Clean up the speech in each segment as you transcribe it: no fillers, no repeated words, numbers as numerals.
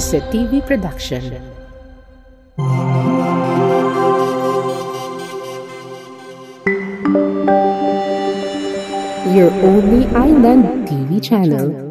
Jose TV Production. Your only island TV channel.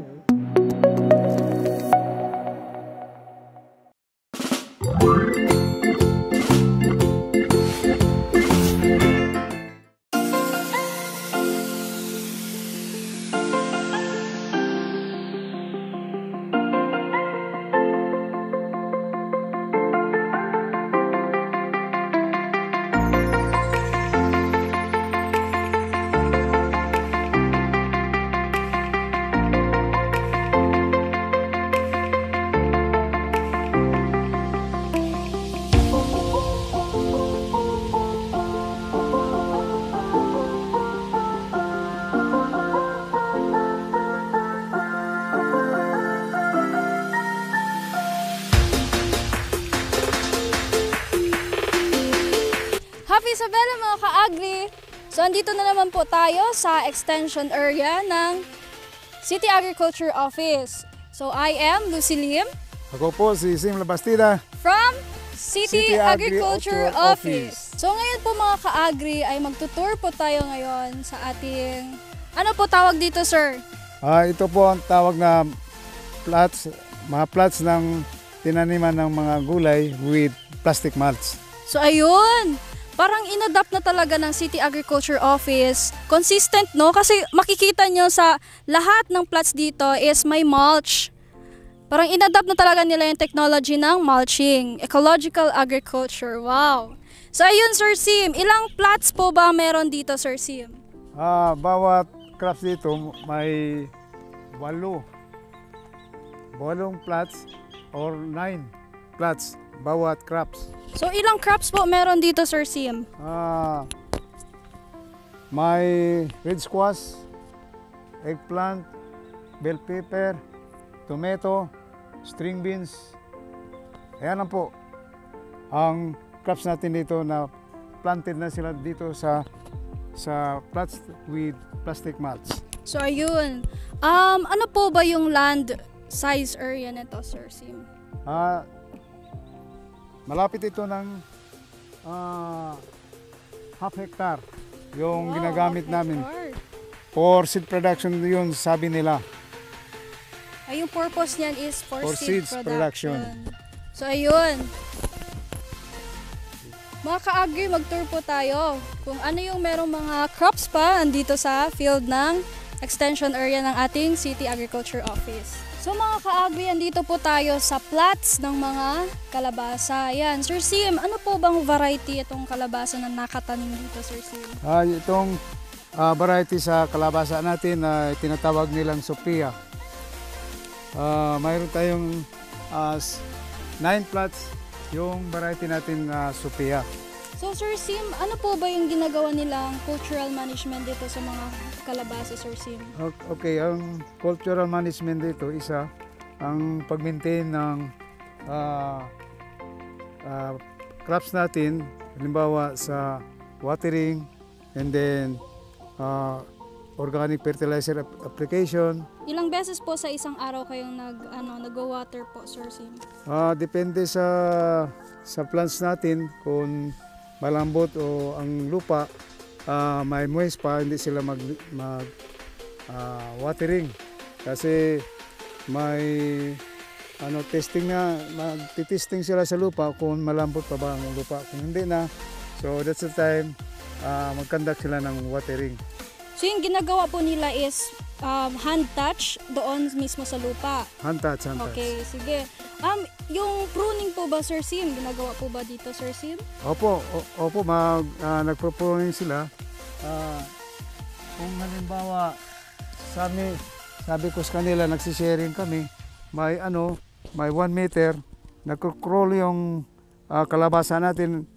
Happy Isabela mga ka-agri! So andito na naman po tayo sa extension area ng City Agriculture Office. So I am Lucy Lim. Ako po si Sim Labastida From City Agriculture Office. So ngayon po mga ka-agri ay magtutour po tayo ngayon sa ating... Ano po tawag dito, sir? Ito po ang tawag na plots, mga plots ng tinaniman ng mga gulay with plastic mulch. So ayun! Parang inadapt na talaga ng City Agriculture Office. Consistent, no? Kasi makikita nyo sa lahat ng plots dito is may mulch. Parang inadapt na talaga nila yung technology ng mulching. Ecological agriculture. Wow! So ayun, Sir Sim. Ilang plots po ba meron dito, Sir Sim? Bawat crops dito may 8 plots or 9 plots bawat crops. So ilang crops po meron dito, Sir Sim? May red squash, eggplant, bell pepper, tomato, string beans. Ayan lang po ang crops natin dito na planted na sila dito sa plots with plastic mulch. So ayun. Ano po ba yung land size area nito, Sir Sim? Malapit ito ng half hectare yung ginagamit namin. For seed production yun, sabi nila. Ay, yung purpose niyan is for seed production. So ayun. Mga ka-agri, mag-tour po tayo kung ano yung merong mga crops pa andito sa field ng extension area ng ating City Agriculture Office. So mga ka-agri, andito po tayo sa plots ng mga kalabasa. Ayan, Sir Sim, ano po bang variety itong kalabasa na nakatanim dito, Sir Sim? Itong variety sa kalabasa natin na tinatawag nilang Sophia. Mayroon tayong 9 plots yung variety natin Sophia. So Sir Sim, ano po ba yung ginagawa nilang cultural management dito sa mga kalabasa, Sir Sim? Okay, ang cultural management dito isa ang pag-maintain ng crops natin, halimbawa sa watering and then organic fertilizer application. Ilang beses po sa isang araw kayong nag-water po, Sir Sim? Depende sa plants natin kung malambot o ang lupa may moist pa, hindi sila watering kasi may testing na magti-testing sila sa lupa kung malambot pa ba ang lupa. Kung hindi na, so that's the time mag-conduct sila ng watering. So yung ginagawa po nila is hand touch doon mismo sa lupa? Hand touch. Okay, sige. Yung pruning po ba, Sir Sim? Ginagawa po ba dito, Sir Sim? Opo, nagpo-pruning sila. Kung halimbawa, sabi ko sa kanila, nagsisharing kami, may 1 meter, nagko-crawl yung kalabasa natin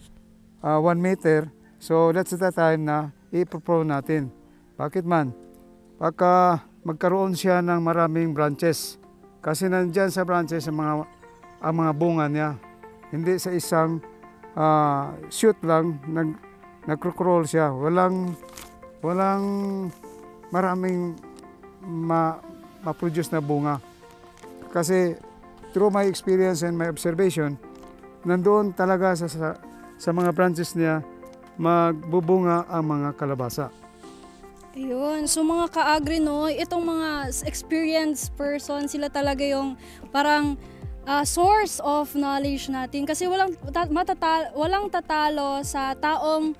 1 meter, so that's the time na i-prune natin. Bakit man? Pagka magkaroon siya ng maraming branches, kasi nandyan sa branches ang mga bunga niya. Hindi sa isang shoot lang nagro-crawl siya. Walang maraming ma-produce na bunga. Kasi through my experience and my observation, nandoon talaga sa mga branches niya magbubunga ang mga kalabasa. Ayun. So mga ka-agri, no, itong mga experienced person, sila talaga yung parang source of knowledge natin. Kasi walang tatalo sa taong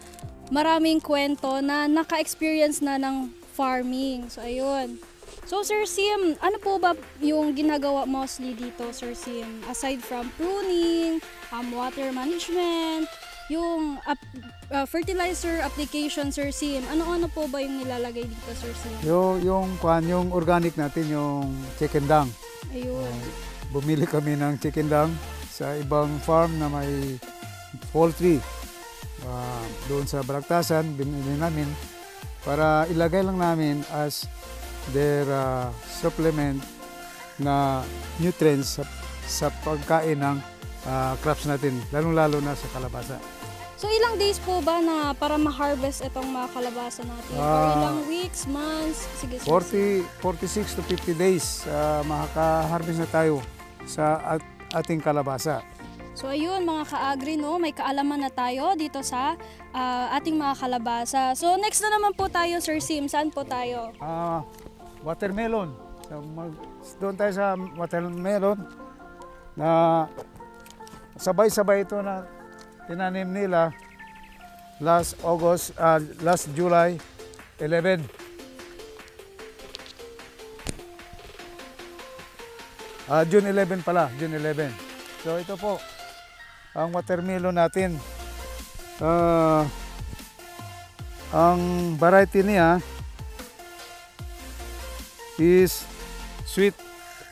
maraming kwento na naka-experience na ng farming. So ayun. So Sir Sim, ano po ba yung ginagawa mostly dito, Sir Sim? Aside from pruning, water management, yung fertilizer application, Sir Sim, ano-ano po ba yung nilalagay dito, Sir Sim? Yung organic natin, yung chicken dung. Ayun. Bumili kami ng chicken dung sa ibang farm na may poultry. Doon sa Balagtasan, binili namin para ilagay lang namin as their supplement na nutrients sa pagkain ng crops natin, lalong-lalo na sa kalabasa. So ilang days po ba na para ma-harvest itong mga kalabasa natin? Or ilang weeks, months? Sige, 46 to 50 days makaka-harvest na tayo sa ating kalabasa. So ayun mga ka-agri, no, may kaalaman na tayo dito sa ating mga kalabasa. So next na naman po tayo, Sir Sim. Saan po tayo? Watermelon. So, doon tayo sa watermelon na sabay-sabay ito na tinanim nila last July 11. June 11 pala, June 11. So ito po ang watermelon natin. Ang variety niya is Sweet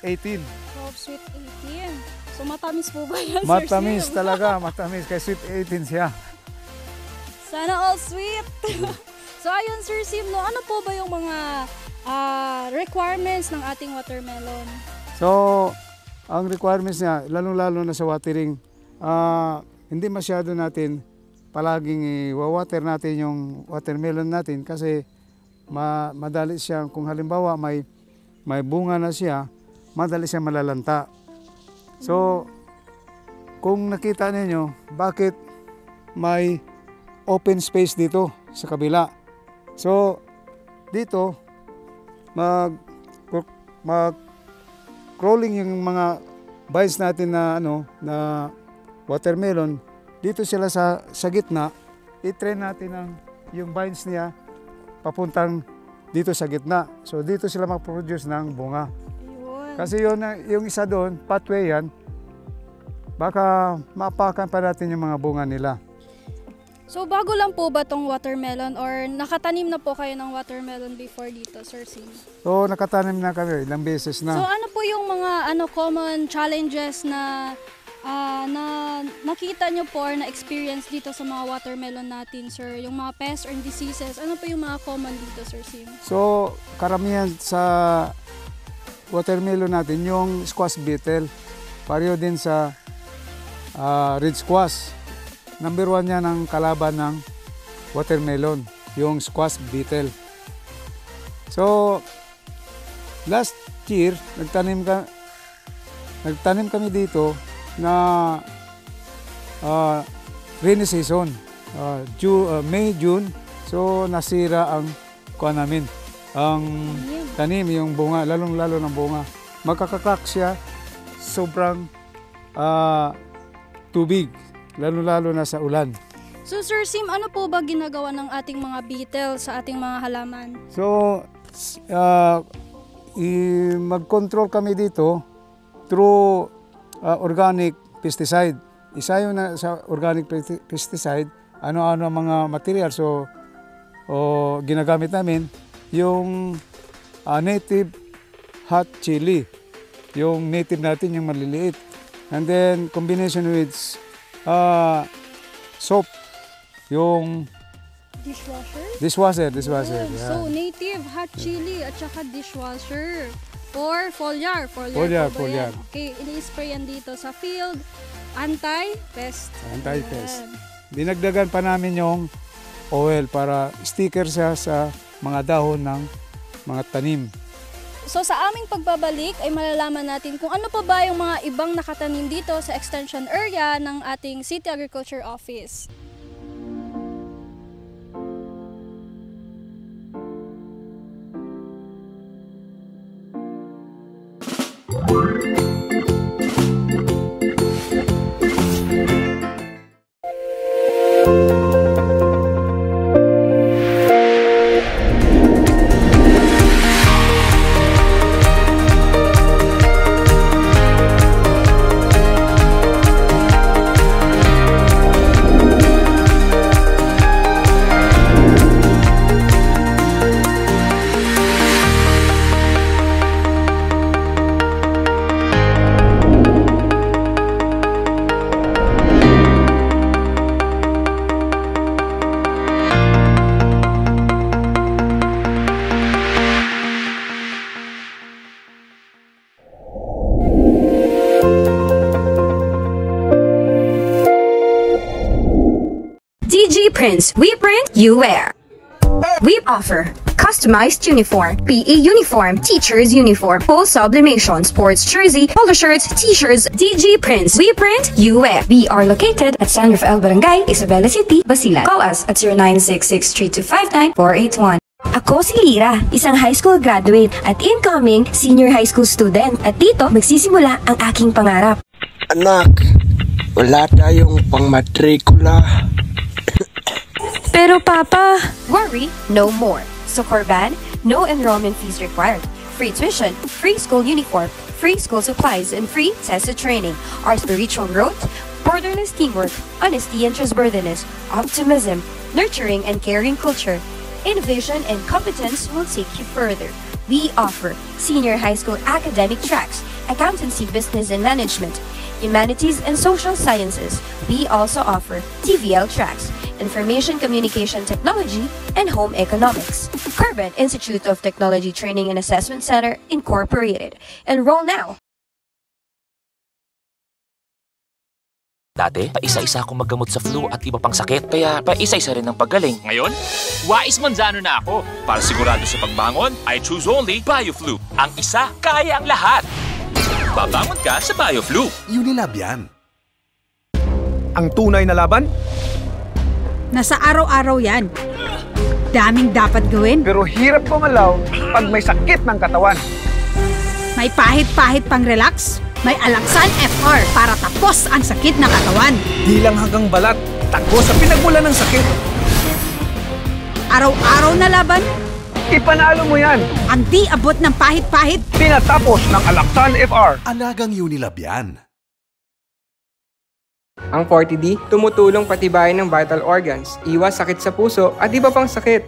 18. Oh, Sweet 18. So matamis po ba yan, Sir Matamis Sim? talaga, matamis. Kaya Sweet 18 siya. Sana all sweet. So ayun, Sir Sim, no, ano po ba yung mga requirements ng ating watermelon? So, ang requirements niya, lalong-lalo na sa watering, hindi masyado natin palaging i-water natin yung watermelon natin kasi madali siya, kung halimbawa may bunga na siya, madali siya malalanta. So, kung nakita ninyo, bakit may open space dito sa kabila? So, dito, crawling yung mga vines natin na watermelon, dito sila sa gitna, i-train natin yung vines niya papuntang dito sa gitna. So dito sila mag-produce ng bunga. Ayun. Kasi yung isa doon, pathway yan, baka maapakan pa natin yung mga bunga nila. So bago lang po ba tong watermelon or nakatanim na po kayo ng watermelon before dito, Sir Sim? So nakatanim na kami, ilang beses na. So ano po yung mga common challenges na nakita nyo po or na-experience dito sa mga watermelon natin, sir? Yung mga pests or diseases, ano po yung mga common dito, Sir Sim? So karamihan sa watermelon natin, yung squash beetle. Pareho din sa red squash. Number 1 yan ang kalaban ng watermelon, yung squash beetle. So, last year, nagtanim kami dito na rainy season, May, June. So, nasira ang tanim, yung bunga, lalong-lalo ng bunga. Magkakakrak siya, sobrang tubig, lalo-lalo na sa ulan. So Sir Sim, ano po ba ginagawa ng ating mga beetle sa ating mga halaman? So, mag-control kami dito through organic pesticide. Isa yun sa organic pesticide, ano-ano ang mga material. So, ginagamit namin yung native hot chili. Yung native natin, yung maliliit. And then, combination with soap, yung dishwasher. Yun. Yeah. So native hot chili at saka dishwasher or foliar po ba Foliar. yan? Okay, ini-spray yan dito sa field, anti-pest. Anti-pest. Dinagdagan pa namin yung oil para sticker siya sa mga dahon ng mga tanim. So sa aming pagbabalik ay malalaman natin kung ano pa ba yung mga ibang nakatanim dito sa extension area ng ating City Agriculture Office. DG Prints, we print, you wear. We offer customized uniform, PE uniform, teacher's uniform, full sublimation, sports jersey, polo shirts, t-shirts, DG Prints, we print, you wear. We are located at San Rafael Barangay, Isabela City, Basilan. Call us at 0966-3259-481. Ako si Lira, isang high school graduate at incoming senior high school student. At dito magsisimula ang aking pangarap. Anak, wala tayong pangmatrikula. Pero Papa, worry no more. So Corban, no enrollment fees required. Free tuition, free school uniform, free school supplies, and free tested training. Our spiritual growth, borderless teamwork, honesty and trustworthiness, optimism, nurturing and caring culture, innovation and competence will take you further. We offer senior high school academic tracks, accountancy, business and management, humanities and social sciences. We also offer TVL tracks, Information Communication Technology, and Home Economics. Corban Institute of Technology Training and Assessment Center, Incorporated. Enroll now! Dati, paisa-isa akong maggamot sa flu at iba pang sakit, kaya paisa-isa rin ang paggaling. Ngayon, Wais Manzano na ako. Para sigurado sa pagbangon, I choose only BioFlu. Ang isa, kaya ang lahat. Babangon ka sa BioFlu. Unilab yan. Ang tunay na laban? Nasa araw-araw yan. Daming dapat gawin. Pero hirap gumalaw pag may sakit ng katawan. May pahit-pahit pang relax. May Alaxan FR para tapos ang sakit na katawan. Di lang hanggang balat, takbo sa pinagmula ng sakit. Araw-araw na laban. Ipanalo mo yan. Ang di abot ng pahit-pahit. Tinatapos ng Alaxan FR. Alagang Unilab yan. Ang 40D, tumutulong patibayin ng vital organs, iwas sakit sa puso at iba pang sakit.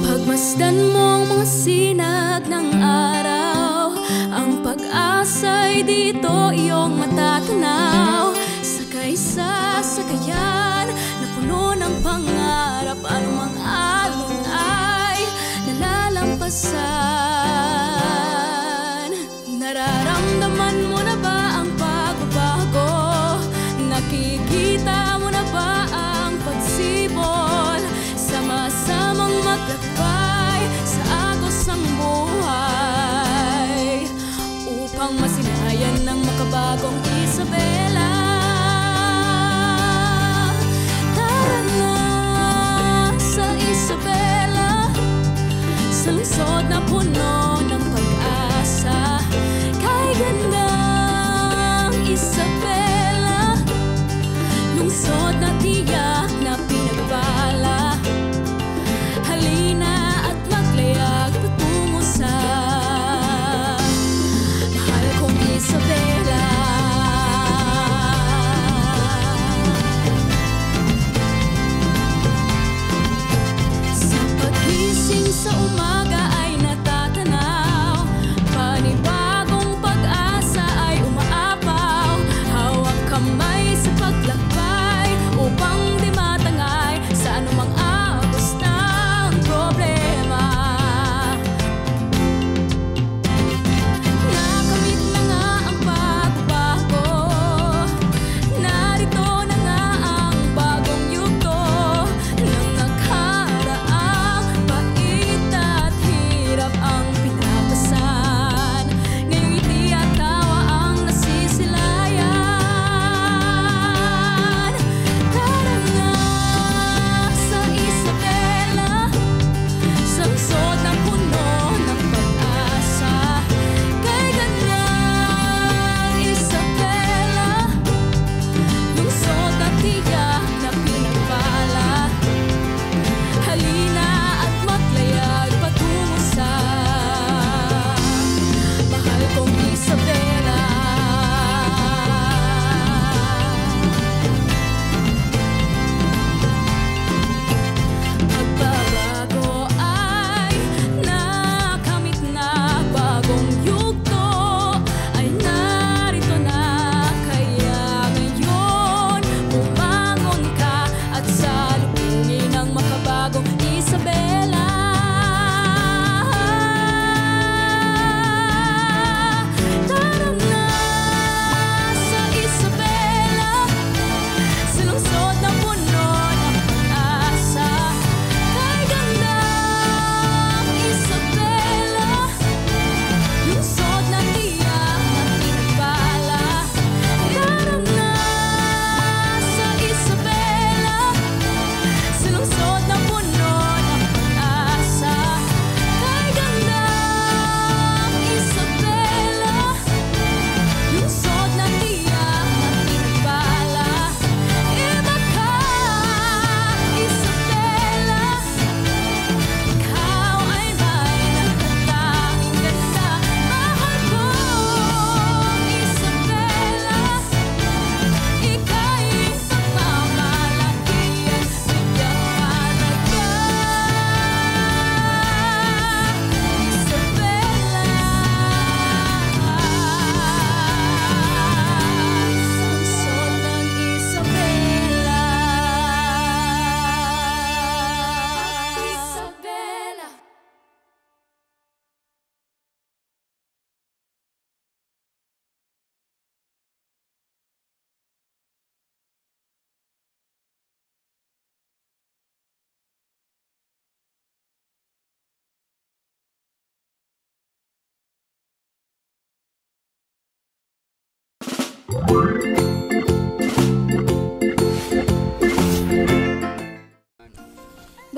Pagmasdan mo ang mga sinag ng araw, ang pag-asa'y dito iyong matatanaw. Sakay sa sakayan na puno ng pangarap, anumang alon ay nalalampasan. Nararamdaman mo na ba ang pagbabago? Nakikita mo na ba ang pagsibol? Sama-samang maglakbay sa agos ng buhay upang masilayan ng makabagong Isabela. Tara na sa Isabela, sa lungsod na puno ng pag-asa. Kay gandang Isabela, lungsod na tiyak na pinagbala. Halina at maglayag patungo sa mahal kong Isabela. Sa pagising sa umaga ay natatanda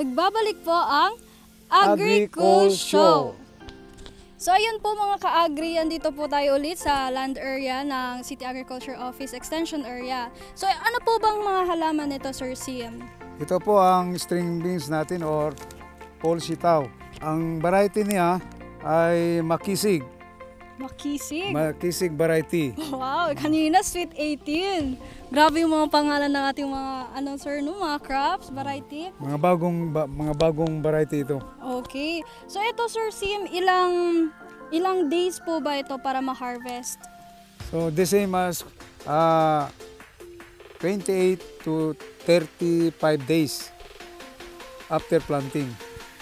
Nagbabalik po ang Agri-Cool Show. So ayun po mga ka-agri, andito po tayo ulit sa land area ng City Agriculture Office Extension Area. So ano po bang mga halaman nito, Sir CM? Ito po ang string beans natin or Paul Sitaw. Ang variety niya ay makisig. Makisig? Makisig variety. Wow, kanina sweet 18. Grabe yung mga pangalan ng ating mga announcer, no? Mga crops, variety. Mga bagong variety ito. Okay. So ito, Sir Sim, ilang days po ba ito para ma-harvest? So the same as 28 to 35 days after planting.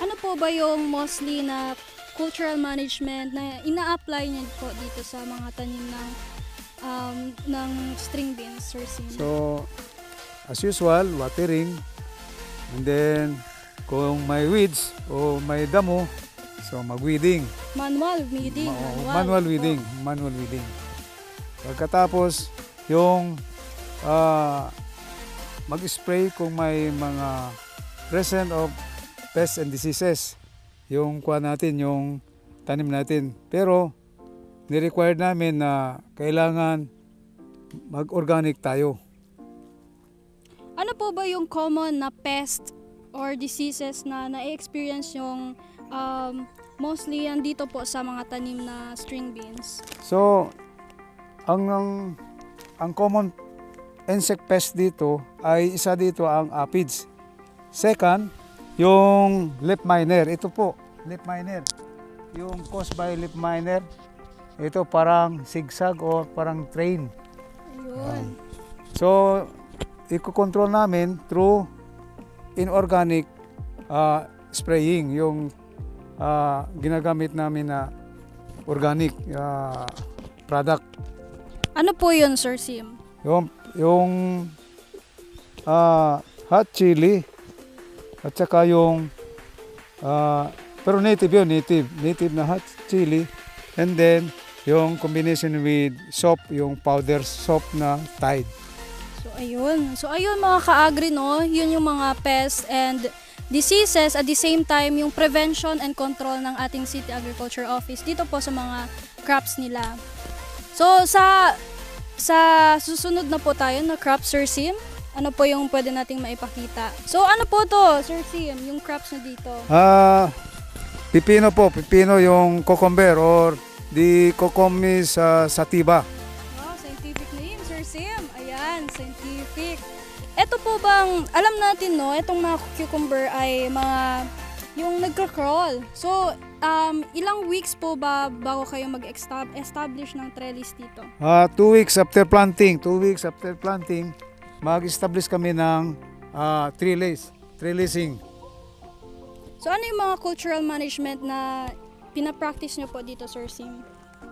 Ano po ba yung mostly na cultural management na ina-apply niyo po dito sa mga tanim ng string beans, Sir Sim? So, as usual, watering. And then, kung may weeds o may damo, so mag-weeding. Manual weeding. Manual weeding. Manual weeding. Pagkatapos, yung mag-spray kung may mga present of pests and diseases. Yung kuha natin, yung tanim natin. Pero, ni-require namin na kailangan mag-organic tayo. Ano po ba yung common na pest or diseases na na-experience yung mostly yan dito po sa mga tanim na string beans? So, ang common insect pest dito ay isa dito ang aphids. Second, yung leaf miner. Ito po, leaf miner. Yung caused by leaf miner, ito parang zigzag o parang train. Ayun. So, i-control namin through inorganic spraying. Yung ginagamit namin na organic product. Ano po yun, Sir Sim? Yung hot chili at saka yung pero native yun, native na hot chili, and then yung combination with soap, yung powder soap na Tide. So ayun mga ka-agri, no, yun yung mga pests and diseases, at the same time yung prevention and control ng ating City Agriculture Office dito po sa mga crops nila. So sa susunod na po tayo na crop, Sir Sim, ano po yung pwede nating maipakita? So ano po to, Sir Sim, yung crops na dito? Pipino po, pipino yung cucumber or the Cucumis sativa. Wow, scientific name, Sir Sim. Ayan, scientific. Ito po bang, alam natin, no, itong mga cucumber ay mga yung nagka-crawl. So, ilang weeks po ba bago kayo mag-establish ng trellis dito? 2 weeks after planting. 2 weeks after planting, mag-establish kami ng trellising. So, ano yung mga cultural management na pinapractice nyo po dito, Sir Sim?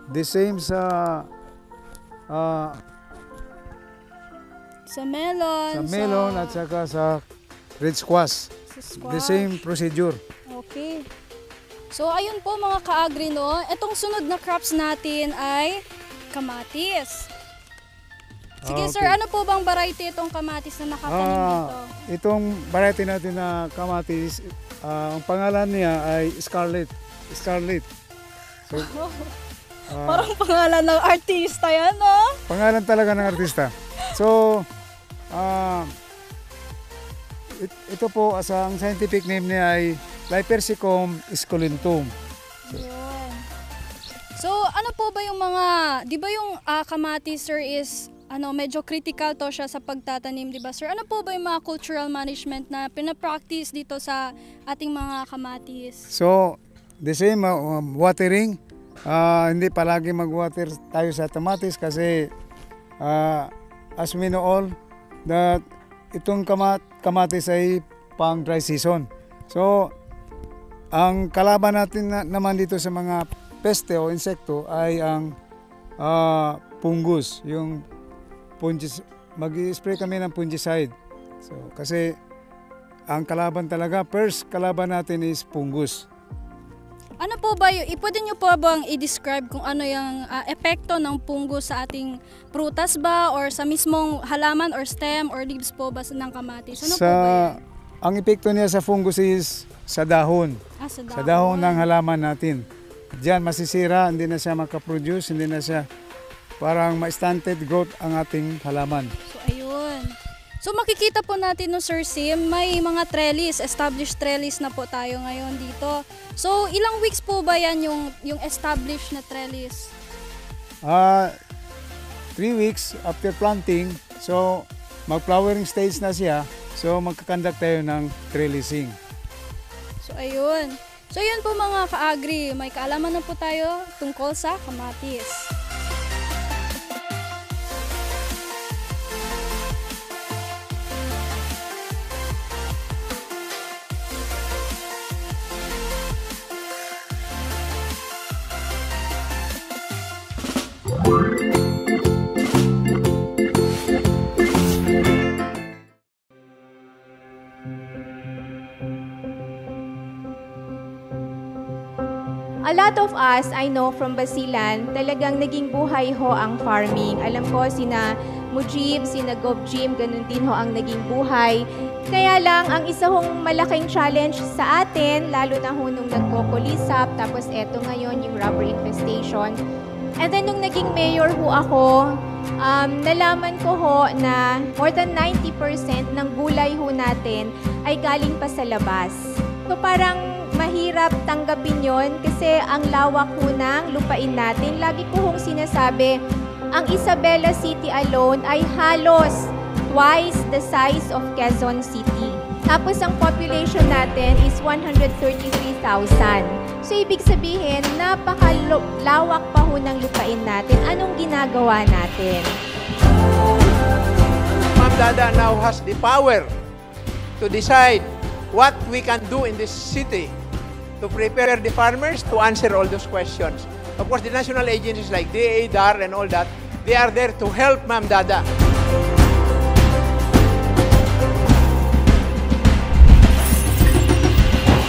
The same sa melon at saka sa red squash. The same procedure. Okay. So, ayun po mga ka-agri, no? Itong sunod na crops natin ay kamatis. Sige, Sir, ano po bang variety itong kamatis na nakatanim dito? Itong variety natin na kamatis, ang pangalan niya ay Scarlet. So, parang pangalan ng artista yan, no? Pangalan talaga ng artista. So, ito po, ang scientific name niya ay Lypersicum esculentum. So, ano po ba yung mga, di ba yung kamatis, Sir, is medyo critical to siya sa pagtatanim, di ba, Sir? Ano po ba yung mga cultural management na pinapractice dito sa ating mga kamatis? So, the same watering. Hindi palagi mag-water tayo sa kamatis kasi as we know all that itong kamatis ay pang dry season. So, ang kalaban natin naman dito sa mga peste o insekto ay ang fungus, yung mag-spray kami ng fungicide. So, kasi ang kalaban talaga, first kalaban natin is fungus. Ano po ba pwede nyo po bang i-describe kung ano yung epekto ng fungus sa ating prutas ba or sa mismong halaman or stem or leaves po ba ng kamatis? Ano po ba yan? Ang epekto niya sa fungus is sa dahon. Sa dahon ng halaman natin. Diyan masisira, hindi na siya makaproduce, hindi na siya parang ma-stunted growth ang ating halaman. So, ayun. So, makikita po natin no Sir Sim, may mga trellis, established trellis na po tayo ngayon dito. So, ilang weeks po ba yan yung established na trellis? 3 weeks after planting, so mag-flowering stage na siya, so magkakandak tayo ng trellising. So, ayun. So, yun po mga ka-agri, may kaalaman na po tayo tungkol sa kamatis. A lot of us, I know from Basilan, talagang naging buhay ho ang farming. Alam ko, sina Mujib, sina Govjim, ganun din ho ang naging buhay. Kaya lang, ang isa hong malaking challenge sa atin, lalo na ho nung nagkukulisap, tapos eto ngayon yung rubber infestation. And then nung naging mayor ho ako, nalaman ko ho na more than 90% ng gulay ho natin ay galing pa sa labas. So parang mahirap tanggapin yon kasi ang lawak ho ng lupain natin. Lagi ko hong sinasabi, ang Isabela City alone ay halos twice the size of Quezon City. Tapos ang population natin is 133,000. So ibig sabihin, napakalawak pa ho ng lupain natin. Anong ginagawa natin? Ma'am Dada now has the power to decide what we can do in this city to prepare the farmers to answer all those questions. Of course, the national agencies like DA, DAR, and all that, they are there to help Ma'am Dada.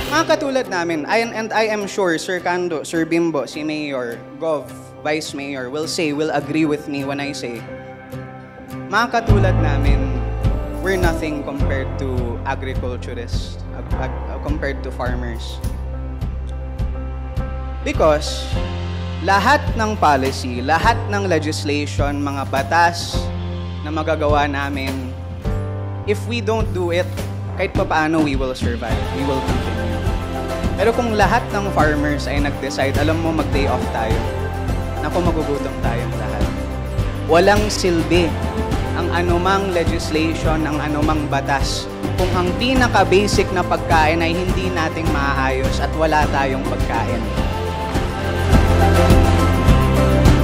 Mga katulad namin, and I am sure Sir Kando, Sir Bimbo, si Mayor, Gov, Vice Mayor will agree with me when I say, mga katulad namin, we're nothing compared to agriculturists, compared to farmers. Because lahat ng policy, lahat ng legislation, mga batas na magagawa namin, if we don't do it, kahit pa paano we will survive, we will continue. Pero kung lahat ng farmers ay nag-decide, alam mo mag-day off tayo, naku magugutom tayong lahat. Walang silbi ang anumang legislation, ang anumang batas, kung ang pinaka-basic na pagkain ay hindi nating maayos at wala tayong pagkain.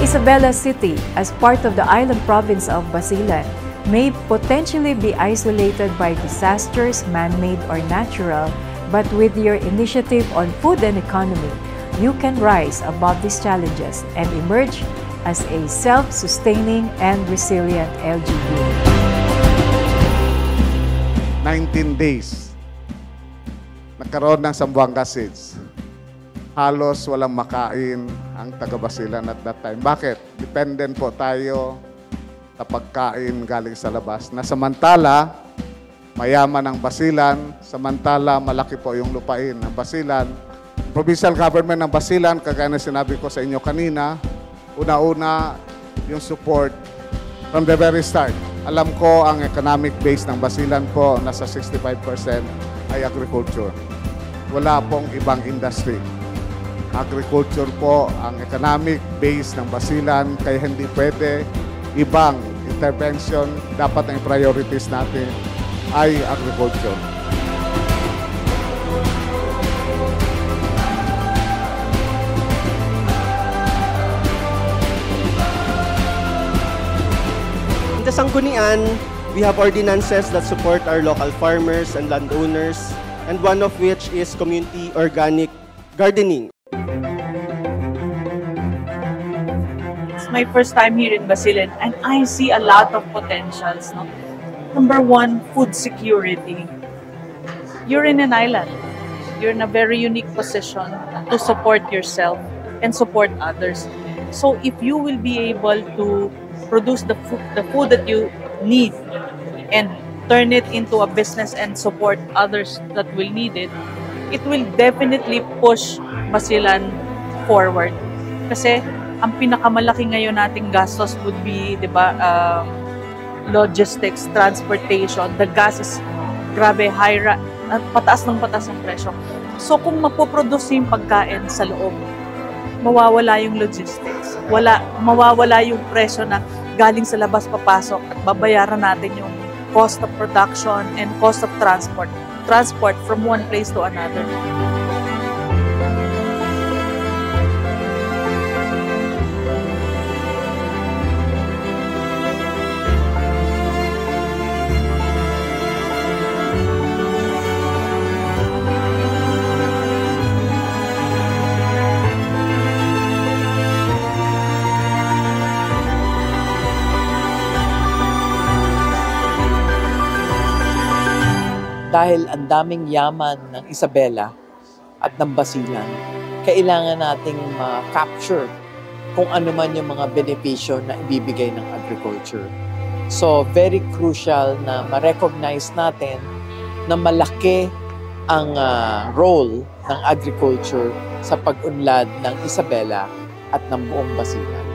Isabela City, as part of the island province of Basilan, may potentially be isolated by disasters, man-made or natural, but with your initiative on food and economy, you can rise above these challenges and emerge as a self-sustaining and resilient LGU. 19 days, nagkaroon ng Zamboanga seeds. Halos walang makain ang taga-Basilan at that time. Bakit? Dependent po tayo sa pagkain galing sa labas. Na samantala, mayaman ang Basilan, samantala malaki po yung lupain ng Basilan. Provincial government ng Basilan, kagaya na sinabi ko sa inyo kanina, una-una yung support from the very start. Alam ko ang economic base ng Basilan po, nasa 65% ay agriculture. Wala pong ibang industry. Agriculture po ang economic base ng Basilan, kaya hindi pwede ibang intervention. Dapat ang priorities natin ay agriculture. In the Sanggunian, we have ordinances that support our local farmers and landowners, and one of which is community organic gardening. It's my first time here in Basilan, and I see a lot of potentials. No? Number one, food security. You're in an island. You're in a very unique position to support yourself and support others. So if you will be able to produce the food that you need and turn it into a business and support others that will need it, it will definitely push Basilan forward. Kasi ang pinakamalaki ngayon nating gastos would be, di ba, logistics, transportation. The gas is grabe, pataas ng presyo. So kung mapoproduce yung pagkain sa loob, mawawala yung logistics. Mawawala yung presyo na galing sa labas papasok at babayaran natin yung cost of production and cost of transport from one place to another. Dahil ang daming yaman ng Isabela at ng Basilan, kailangan nating ma-capture kung ano man yung mga benepisyo na ibibigay ng agriculture. So, very crucial na ma-recognize natin na malaki ang role ng agriculture sa pag-unlad ng Isabela at ng buong Basilan.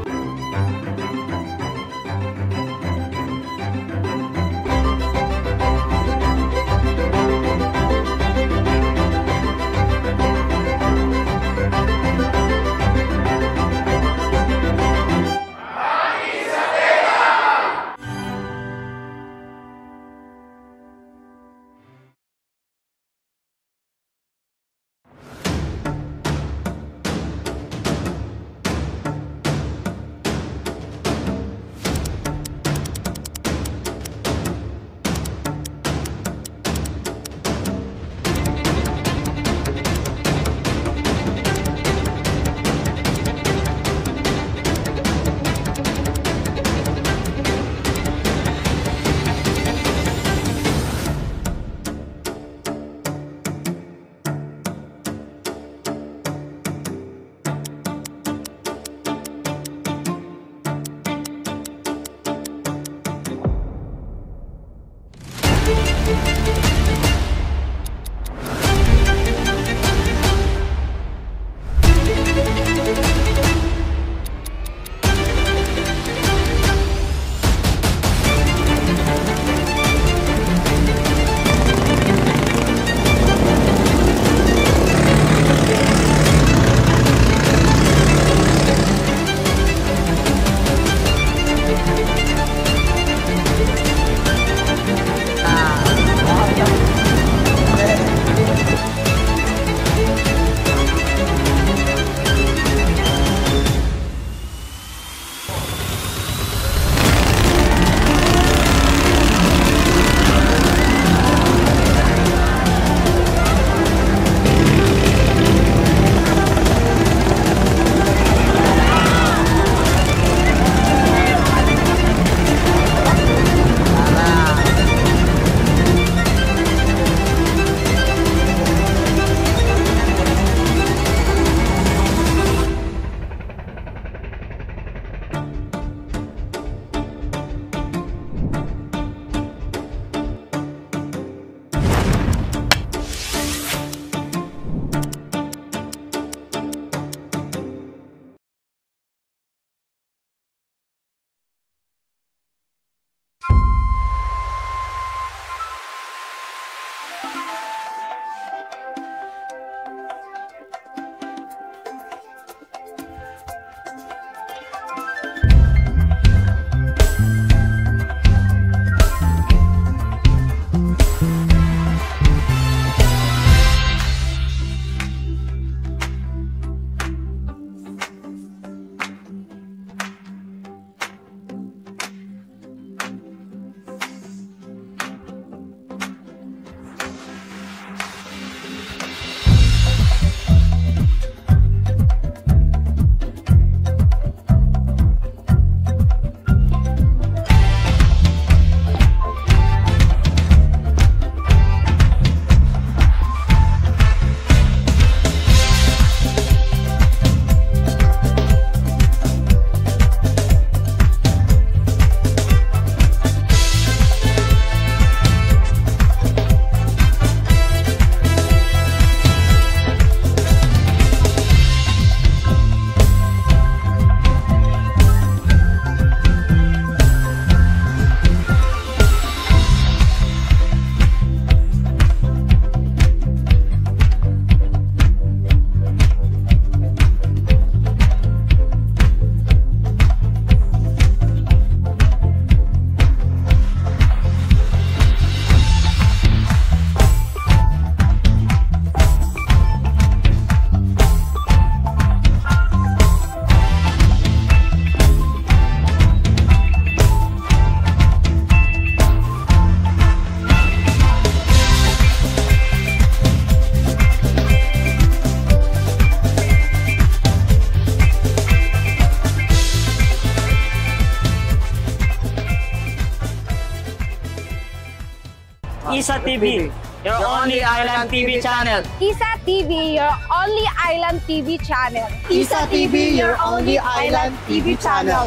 Isa TV, your only island TV channel. Isa TV, your only island TV channel. Isa TV, your only island TV channel.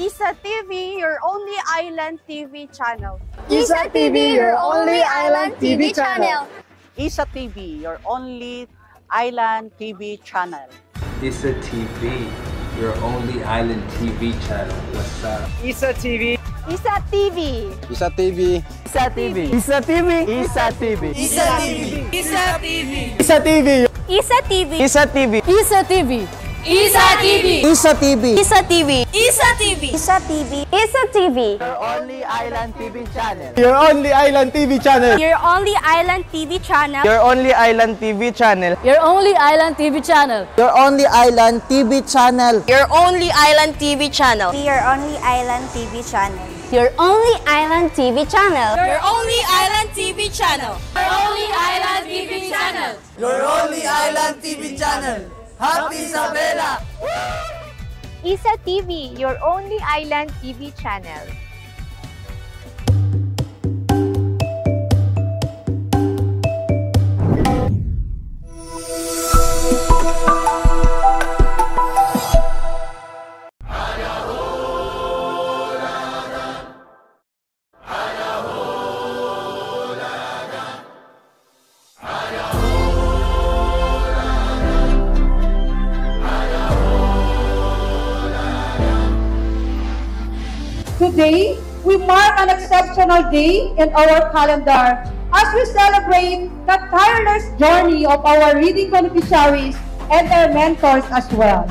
Isa TV, your only island TV channel. Isa TV, your only island TV channel. Isa TV, your only island TV channel. Isa TV, your only island TV channel. What's up? Isa TV. Isa TV. Isa TV. Isa TV. Isa TV. Isa TV. Isa TV. Isa TV. Isa TV. Isa TV. Isa TV. Isa TV. Isa TV. Isa TV. Isa TV. Isa TV. Isa TV. Isa TV. Your only island TV channel. Your only island TV channel. Your only island TV channel. Your only island TV channel. Your only island TV channel. Your only island TV channel. Your only island TV channel. Your only island TV channel. Your only island TV channel. Your only island TV channel. Your only island TV channel. Your only island TV channel. Happy Isabela! Isa TV, your only island TV channel. Today, we mark an exceptional day in our calendar as we celebrate the tireless journey of our reading beneficiaries and their mentors as well.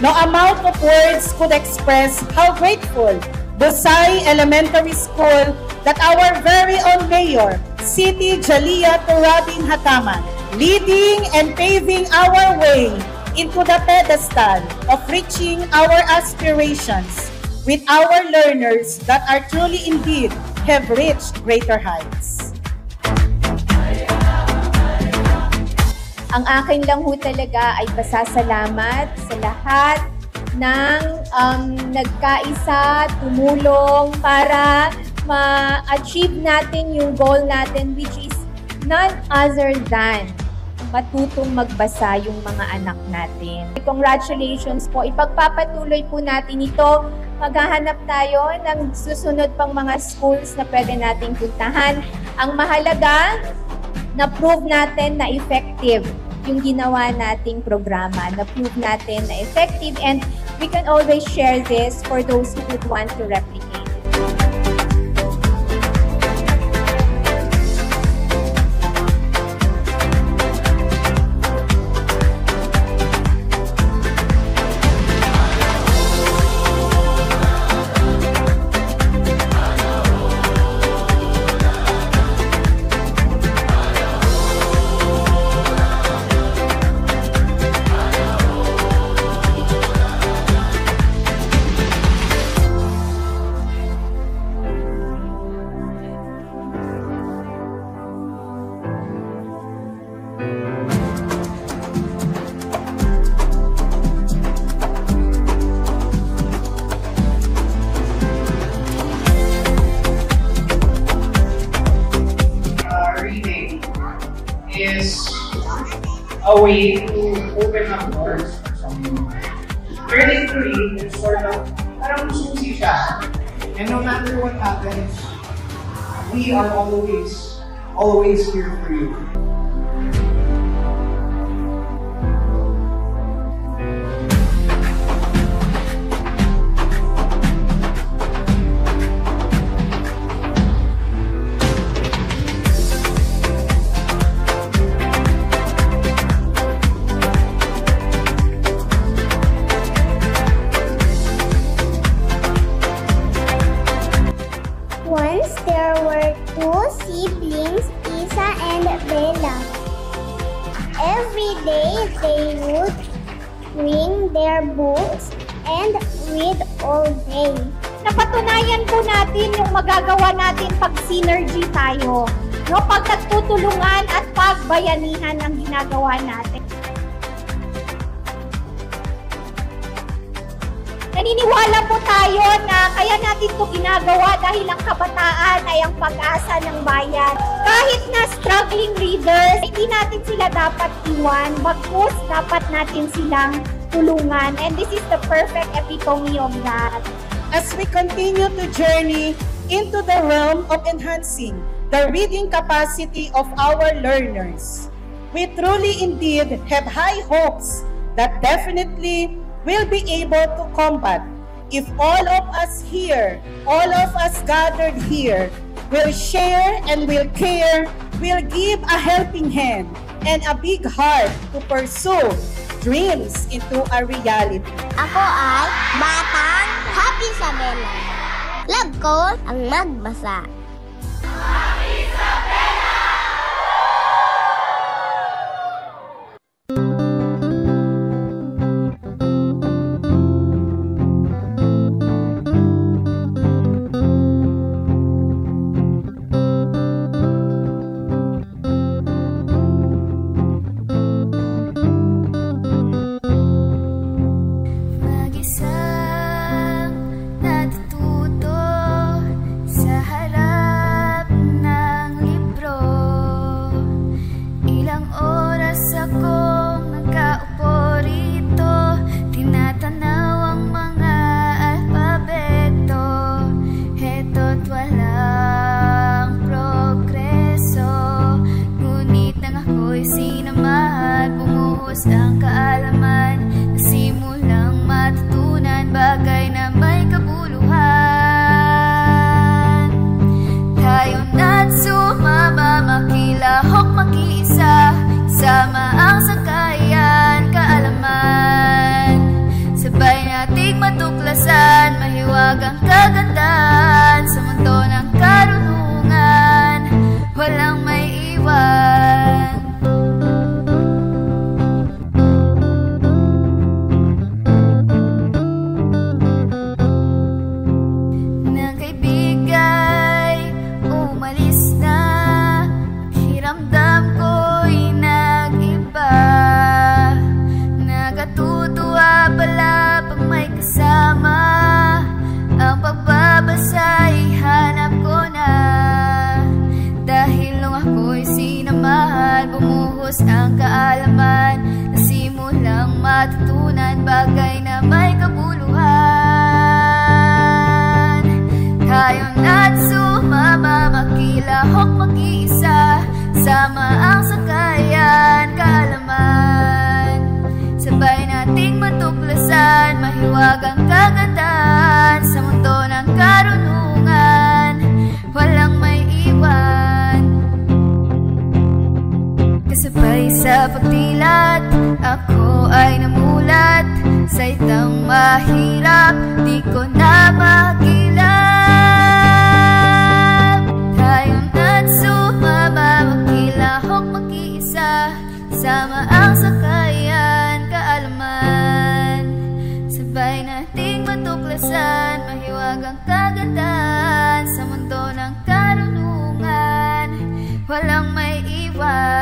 No amount of words could express how grateful Busay Elementary School that our very own Mayor, Siti Jalia Turabin Hataman, leading and paving our way into the pedestal of reaching our aspirations with our learners that are truly indeed have reached greater heights. Ang akin lang ho talaga ay pasasalamat sa lahat ng nagkaisa, tumulong para ma-achieve natin yung goal natin, which is none other than matutong magbasa yung mga anak natin. Congratulations po. Ipagpapatuloy po natin ito. Maghahanap tayo ng susunod pang mga schools na pwede nating puntahan. Ang mahalaga, na-prove natin na effective yung ginawa nating programa, na-prove natin na effective, and we can always share this for those who would want to replicate. Is a way to open up doors for someone. Learning to read is sort of parang susi siya. And no matter what happens, we are always here for you. Once there were two siblings, Isa and Bella. Every day they would bring their books and read all day. Napatunayan po natin yung magagawa natin pag synergy tayo. No, pag nagtutulungan at pagbayanihan ang ginagawa natin. Naniniwala po tayo na kaya natin ito ginagawa dahil ang kabataan ay ang pag-asa ng bayan. Kahit na struggling readers, hindi natin sila dapat iwan, bagkus dapat natin silang tulungan. And this is the perfect epitome of that. As we continue to journey into the realm of enhancing the reading capacity of our learners, we truly indeed have high hopes that definitely will be able to combat if all of us here, all of us gathered here, will share and will care, will give a helping hand and a big heart to pursue dreams into a reality. Ako ay Batang Happy Isabela. Love ko ang magbasa. Ang kaalaman na simulang matutunan, bagay na may kabuluhan. Tayo na't sumama, makilahok, mag-iisa, sama ang sangkayan, kaalaman. Sabay nating matuklasan, mahiwagang kagandahan sa mundo ng karunungan, walang may iwan. Ang pagbabasa'y hanap ko na, dahil nung ako'y sinamahan, bumuhos ang kaalaman na simulang matutunan, bagay na may kabuluhan. Tayo na't sumama, makilahok, mag-iisa, sama ang sangkayan, kaalaman. Sabay nating matuklasan, mahiwagang kagandahan sa mundo ng karunungan, walang may iwan. Kasabay sa pagdilat, ako ay namulat sa itang mahirap, di ko na magilap. Tayo na't sumama, makilahok, mag-iisa, sama ang sangkayan, kaalaman. Sabay nating matuklasan, mahiwagang kagandahan sa mundo ng karunungan, walang may iwan.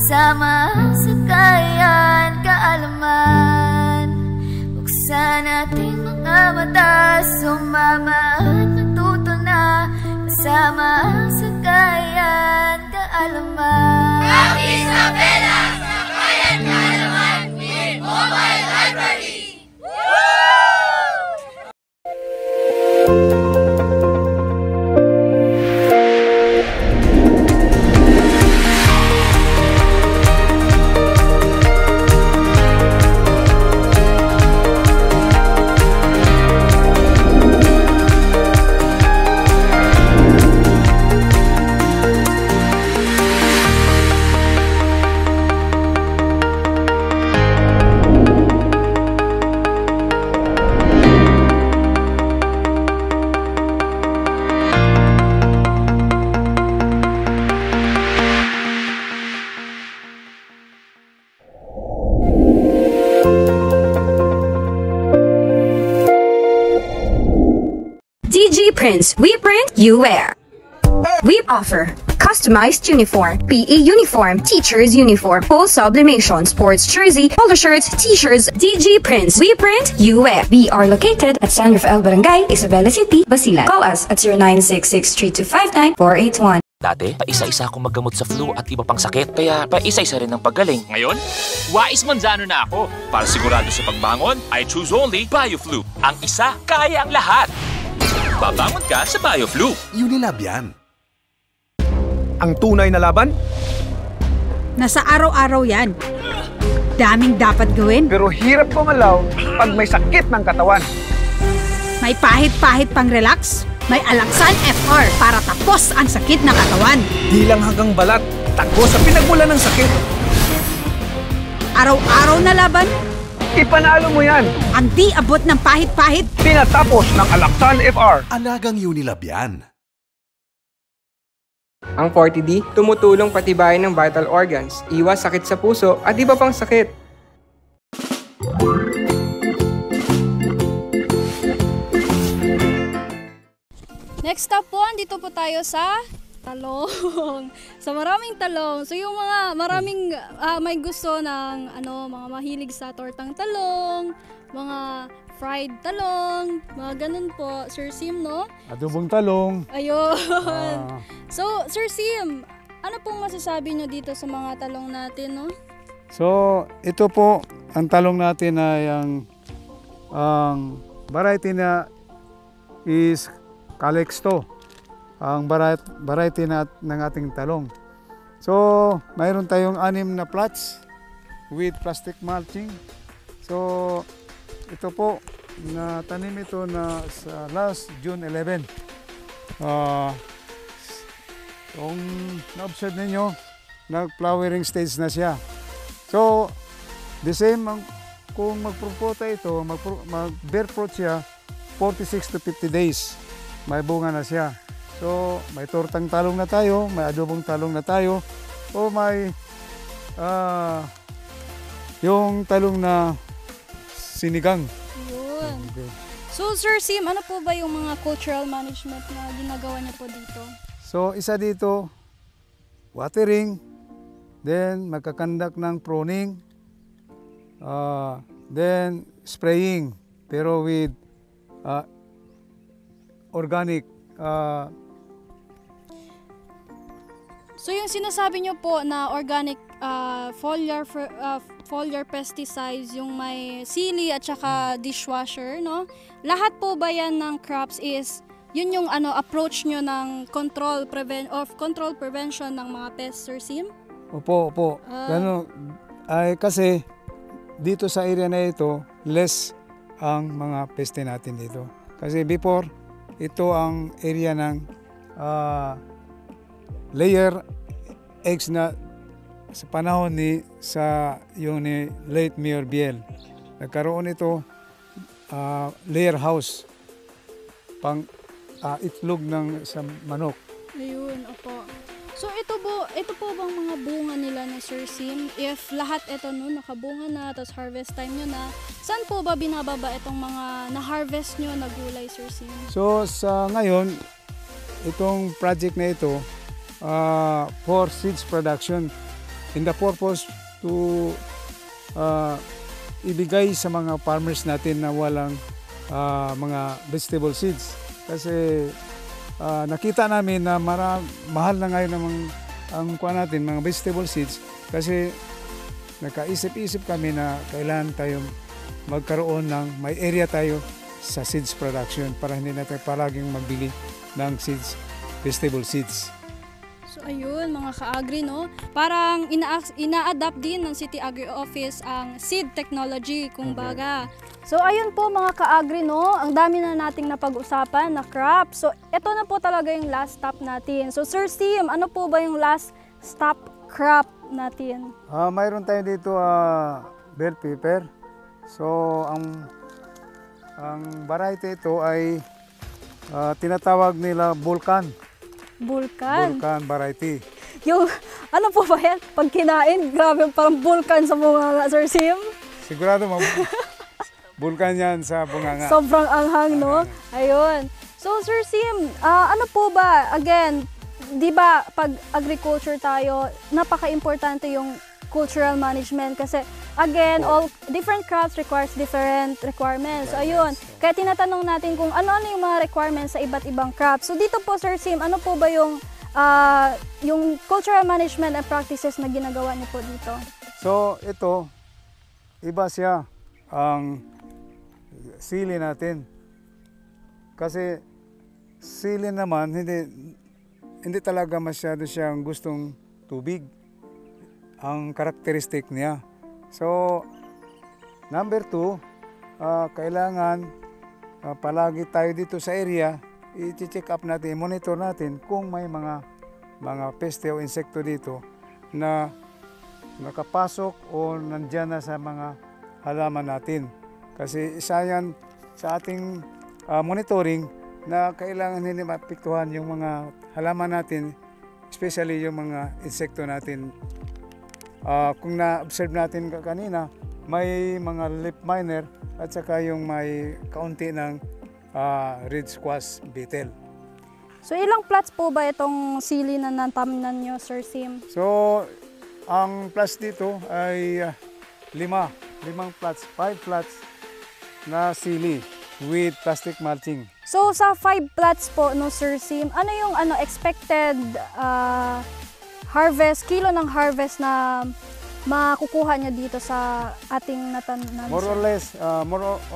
Sama sa kayan, kaalaman. Buksan nating mga mata, sumama at matuto na, kasama sa kayan, kaalaman. Happy Isabela, sa kayan, kaalaman, with Mobile Library! Woo! Prints, we print, you wear. We offer customized uniform, PE uniform, teacher's uniform, full sublimation, sports jersey, polo shirts, t-shirts, DG Prints, we print, you wear. We are located at San Rafael Barangay, Isabela City, Basilan. Call us at 0966-3259-481. Dati, paisa-isa akong maggamot sa flu at iba pang sakit, kaya paisa-isa rin ang paggaling. Ngayon, wais manzano na ako. Para sigurado sa pagbangon, I choose only BioFlu. Ang isa, kaya ang lahat. Babangon ka sa BioFlu. Unilab yan. Ang tunay na laban? Nasa araw-araw yan. Daming dapat gawin. Pero hirap gumalaw pag may sakit ng katawan. May pahit-pahit pang relax. May Alaxan FR para tapos ang sakit na katawan. Di lang hanggang balat, tagos sa pinagmula ng sakit. Araw-araw na laban? Ipanalo mo yan. Ang di abot ng pahit-pahit? Tinatapos ng Alaxan FR. Alagang Unilab yan. Ang 40D, tumutulong patibayin ng vital organs, iwas sakit sa puso at iba pang sakit. Next up po, andito po tayo sa talong. Sa maraming talong. So yung mga maraming may gusto ng mga mahilig sa tortang talong, mga fried talong, mga ganun po, Sir Sim, no? Adobong talong. Ayun. So, Sir Sim, ano pong masasabi nyo dito sa mga talong natin, no? So, ito po, ang talong natin ay ang variety na is Calixto, ang variety ng ating talong. So, mayroon tayong 6 na plots with plastic mulching. So, ito po, natanim ito na sa last June 11. Kung na-observe ninyo, nag-flowering stage na siya. So, the same, kung magpropota ito, mag-bear fruit siya, 46 to 50 days. May bunga na siya. So, may tortang talong na tayo, may adobong talong na tayo, o may yung talong na sinigang. Yun. Okay. So, Sir Sim, ano po ba yung mga cultural management na ginagawa niyo po dito? So, isa dito, watering, then magkakandak ng pruning, then spraying, pero with organic. So yung sinasabi nyo po na organic foliar pesticides, yung may sili at saka dishwasher, no? Lahat po ba yan ng crops is yun yung approach nyo ng control prevention ng mga pests, Sir Sim? Opo. Ay kasi dito sa area na ito, less ang mga peste natin dito. Kasi before, ito ang area ng layer eggs na sa panahon ni late Mayor Biel. Nagkaroon ito layer house pang itlog ng sa manok. Ayun, opo. So ito po bang mga bunga nila na Sir Sim? If lahat ito nakabunga na, tapos harvest time nyo na, saan po ba binababa itong mga na-harvest nyo na gulay, Sir Sim? So sa ngayon, itong project na ito for seeds production, in the purpose to ibigay sa mga farmers natin na walang mga vegetable seeds. Kasi nakita namin na mahal na ngayon ang natin, mga vegetable seeds, kasi nakaisip-isip kami na kailangan tayong magkaroon ng may area tayo sa seeds production para hindi natin palaging magbili ng seeds, vegetable seeds. So ayun mga ka-agri, no? Parang ina-adapt din ng City Agri Office ang seed technology, kumbaga. So ayun po mga ka-agri, no? Ang dami na nating napag-usapan na crop. So ito na po talaga yung last stop natin. So Sir Sim, ano po ba yung last stop crop natin? Mayroon tayo dito bell pepper. So ang variety ito ay tinatawag nila Vulcan. Vulcan variety. Yung ano po ba yan? Pag kinain, grabe parang Vulcan sa bunganga, Sir Sim. Sigurado Vulcan yan sa bunganga. Sobrang anghang, no? Ayun. So Sir Sim, ano po ba, again, di ba pag agriculture tayo, napaka-importante yung cultural management kasi again, all different crops requires different requirements. So ayun, kaya tinatanong natin kung ano-ano yung mga requirements sa iba't ibang crops. So dito po Sir Sim, ano po ba yung cultural management and practices na ginagawa niyo po dito? So ito, iba siya ang sili natin. Kasi sili naman, hindi talaga masyado siyang gustong tubig. Ang karakteristik niya. So, number 2, kailangan palagi tayo dito sa area, i-check up natin, monitor natin kung may mga peste o insekto dito na nakapasok o nandyan na sa mga halaman natin. Kasi isa yan sa ating monitoring na kailangan hindi mapiktuhan yung mga halaman natin, especially yung mga insekto natin. Kung na-observe natin kanina, may mga leaf miner at saka yung may kaunti ng red squash beetle. So ilang plots po ba itong sili na natamnan nyo, Sir Sim? So, ang plots dito ay 5 plots, 5 plots na sili with plastic mulching. So sa 5 plots po no Sir Sim, ano yung expected harvest, kilo ng harvest na makukuha niya dito sa ating natamnan? More or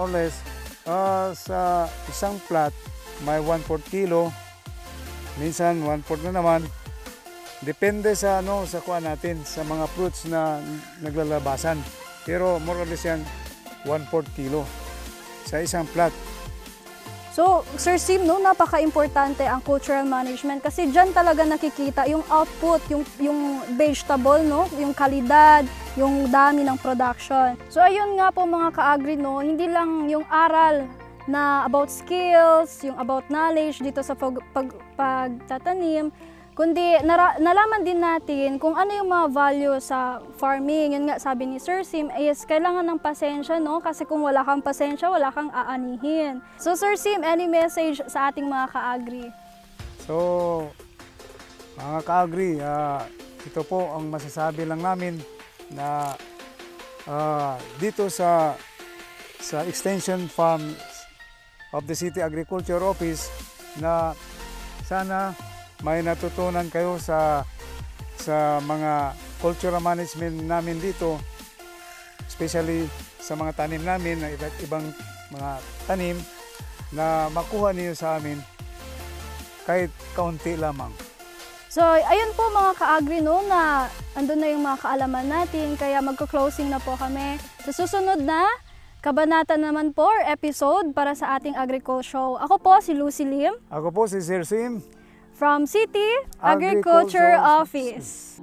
less sa isang plot may 1/4 kilo, minsan 1/4 na naman. Depende sa sa kuha natin sa mga fruits na naglalabasan. Pero more or less yan 1/4 kilo sa isang plot. So, Sir Sim, napaka-importante ang cultural management kasi dyan talaga nakikita yung output, yung vegetable, yung kalidad, yung dami ng production. So, ayun nga po mga ka-agri, hindi lang yung aral na about skills, yung about knowledge dito sa pagtatanim, kundi nalaman din natin kung ano yung mga value sa farming. Yun nga sabi ni Sir Sim is kailangan ng pasensya, kasi kung wala kang pasensya, wala kang aanihin. So Sir Sim, any message sa ating mga ka-agri? So, mga ka-agri, ito po ang masasabi lang namin na dito sa Extension Farm of the City Agriculture Office na sana may natutunan kayo sa mga cultural management namin dito, especially sa mga tanim namin na iba't ibang mga tanim na makuha niyo sa amin kahit kaunti lamang. So, ayun po mga ka-agri na andun na yung mga kaalaman natin, kaya magko-closing na po kami. Sa susunod na kabanata naman po or episode para sa ating agriculture show. Ako po si Lucy Lim. Ako po si Sir Sim. From City Agriculture Office.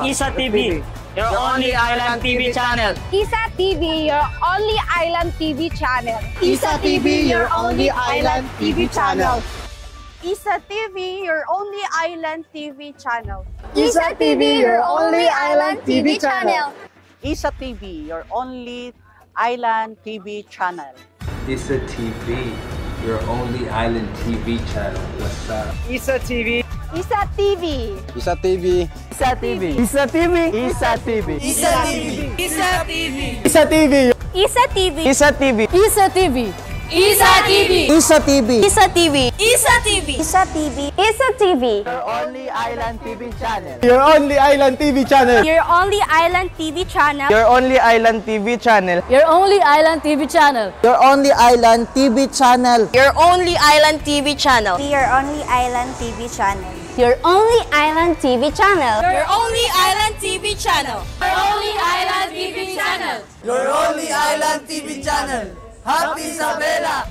Isa TV, your only island TV channel. Isa TV, your only island TV channel. Isa TV, your only island TV channel. Isa TV, your only island TV channel. Isa TV, your only island TV channel. Isa TV, your only island TV channel. Isa TV, your only island TV channel. What's up? Isa TV. Isa TV. Isa TV. Isa TV. Isa TV. Isa TV. Isa TV. Isa TV. Isa TV. Isa TV. Isa TV. Isa TV. Isa TV. Isa TV. Isa TV. Isa TV. Isa TV. Isa TV. Your only island TV channel. Your only island TV channel. Your only island TV channel. Your only island TV channel. Your only island TV channel. Your only island TV channel. Your only island TV channel. Your only island TV channel. Your only island TV channel. Your only island TV channel. Your only island TV channel. Your only island TV channel. Happy Isabela!